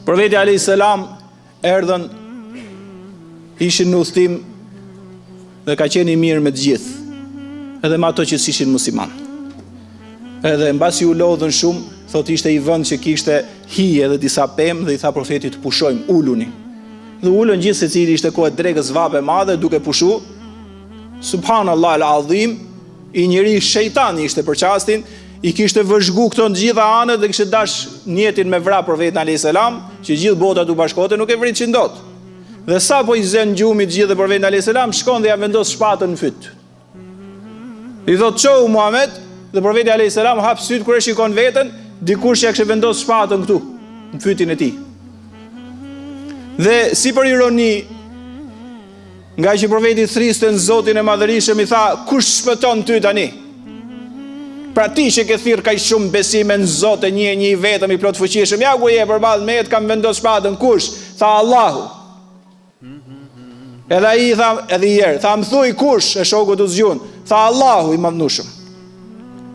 Profeti alayhis salam erdhën, ishin në udhtim dhe ka qenë i mirë me të gjithë, edhe me ato që s'ishin musliman. Edhe mbasi u lodhën shumë, thot ishte i vend që kishte hije dhe disa pemë dhe i tha profetit pushojmë, uluni. Dhe ulën gjithë secili, ishte kohë drekës vape madhe duke pushu. Subhanallahu al-azim, i njëri shejtani ishte për çastin, i kishte vëzhgu këto në gjitha anët dhe kishte dash njetin me vra profetin alayhis salam, që gjithë bota u bashkote nuk e vrit që ndot. Dhe sa po i zën gjumi të gjithë dhe profetin alayhis salam, shkon dhe ja vendos shpatën në fyt. I thot çau Muhammed, dhe profeti alayhis salam hap syt kur e shikon veten, dikush ja kishte vendos shpatën këtu, në fytin e tij. Dhe si për ironi, nga që profeti thriste në Zotin e Madhërisëm, i tha, kush shpëton ty tani? Pra ti që ke thirr kaq shumë besime në Zot e një i vetëm i plot fuqishëm, ja ku je përballë me kam vendos shpatën, kush? Tha Allahu. Edhe ai i tha edhe një herë, tha më thuj kush, e shoku u zgjun. Tha Allahu i madhnushëm.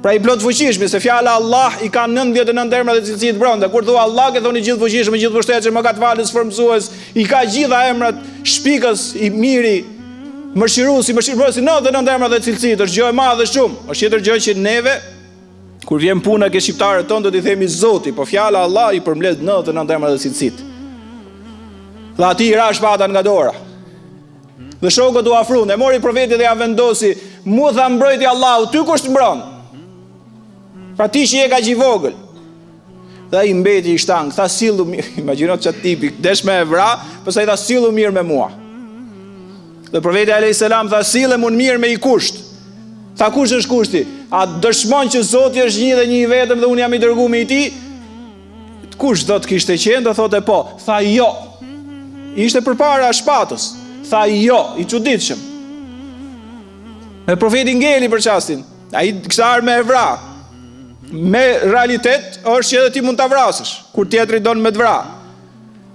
Pra i plot fuqishëm, se fjala Allah i ka 99 emra dhe cilësitë brenda. Kur thua Allah, ke thoni gjithë fuqishëm, gjithë pushtetshëm, më katëfalës, formësues, i ka gjitha emrat, shpikës, i miri, mëshiruesi, 99 emra dhe cilësitë, është gjë e madhe shumë. Është tjetër gjë që neve kur vjen puna ke shqiptarët tonë do t'i themi Zoti, po fjala Allah i përmbledh 99 emra dhe cilësitë. Dhe ati i ra shpata nga dora. Dhe shokët u afruan, e mori profeti dhe ja vendosi, mu tha mbrojtja Allahu, ty kush të mbron? Pra ti që je ka që i vogël. Dhe i mbeti i shtang, tha sillu mirë, imagjino çat tipi, desh me e vra, pastaj tha sillu mirë me mua. Dhe profeti alayhis salam tha sillem unë mirë me i kusht. Tha kush është kushti? A dëshmon që Zoti është një dhe një i vetëm dhe unë jam i dërguar me i tij? Kush do të kishte qenë? Do thotë po. Tha jo. Ishte përpara shpatës. Tha jo, i çuditshëm. Dhe profeti ngeli për çastin. Ai kishte armë e vra. Me realitet është që edhe ti mund ta vrasësh kur tjetri don me të vra.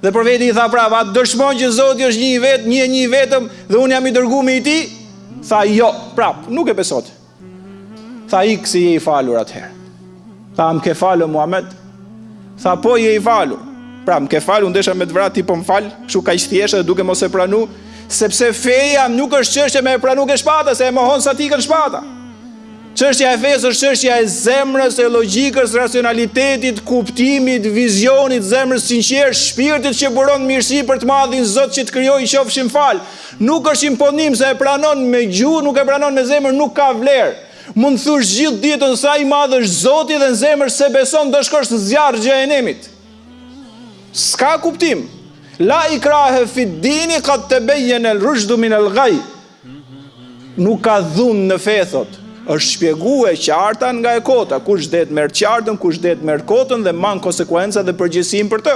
Dhe profeti i tha prapa, dëshmon që Zoti është një i vetëm dhe unë jam i dërguar me i tij? Tha jo, prap, nuk e besot. Tha ik si je i falur atëherë. Tha më ke falur Muhammed? Tha po je i falur. Pra më ke falur, ndesha me të vra ti po më fal, kështu kaq thjesht dhe duke mos e pranu, sepse feja nuk është çështje me e pranu ke shpata, se e mohon sa ti kanë shpata. Çështja e fesë është çështja e zemrës, e logjikës, racionalitetit, kuptimit, vizionit, zemrës sinqertë, shpirtit që buron mirësi për të madhin Zot që të krijoi qofshin fal. Nuk është imponim se e pranon me gjuhë, nuk e pranon me zemër, nuk ka vlerë. Mund të thush gjithë ditën sa i madh është Zoti dhe në zemër se beson do shkosh në zjarr xhenemit. S'ka kuptim. La ikrahe fi dini qad tabayyana al-rushdu min al-ghayy. Nuk ka dhunë në fe thot. Është shpjeguar qarta nga e kota, kush det merr qartën, kush det merr kotën dhe man konsekwenca dhe përgjegjësinë për të.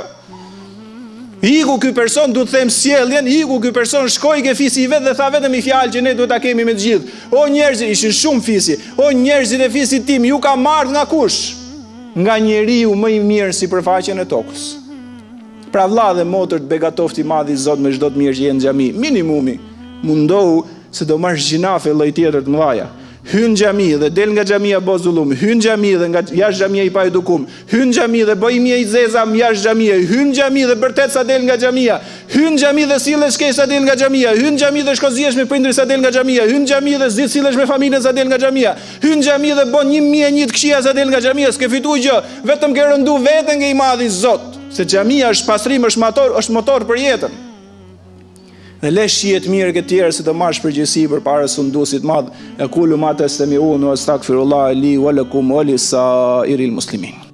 Iku ky person, duhet të them sjelljen, iku ky person shkoi ke fisi i vet dhe tha vetëm i fjalë që ne duhet ta kemi me të gjithë. O njerëzit, ishin shumë fisi. O njerëzit e fisit tim, ju ka marrë nga kush? Nga njeriu më i mirë në sipërfaqen e tokës. Pra vlla dhe motër të begatofti madhi Zot me çdo të mirë që jenë në xhami. Minimumi, mundohu se do marrësh gjinafe lloj tjetër të mëdha. Hyn xhami dhe del nga xhamia bo zullum, hyn xhami dhe nga jashtë xhamia i pa edukum, hyn xhami dhe bëj mje i zeza jashtë xhamia, hyn xhami dhe bërtet sa del nga xhamia, hyn xhami dhe sillesh shkesa del nga xhamia, hyn xhami dhe shkozihesh me prindërit sa del nga xhamia, hyn xhami dhe zgjidh sillesh me familjen sa del nga xhamia, hyn xhami dhe bën 1001 të këshia sa del nga xhamia, s'ke fituar gjë, vetëm ke rëndu veten nga i madhi Zot, se xhamia është pastrim, është motor për jetën. Dhe lesh jetë mirë këtë tjerë se të marrësh përgjegjësi përpara sunduesit madh. E kulu ma tastami'un wa astaghfirullah li wa lakum wa lis-sa'iril muslimin.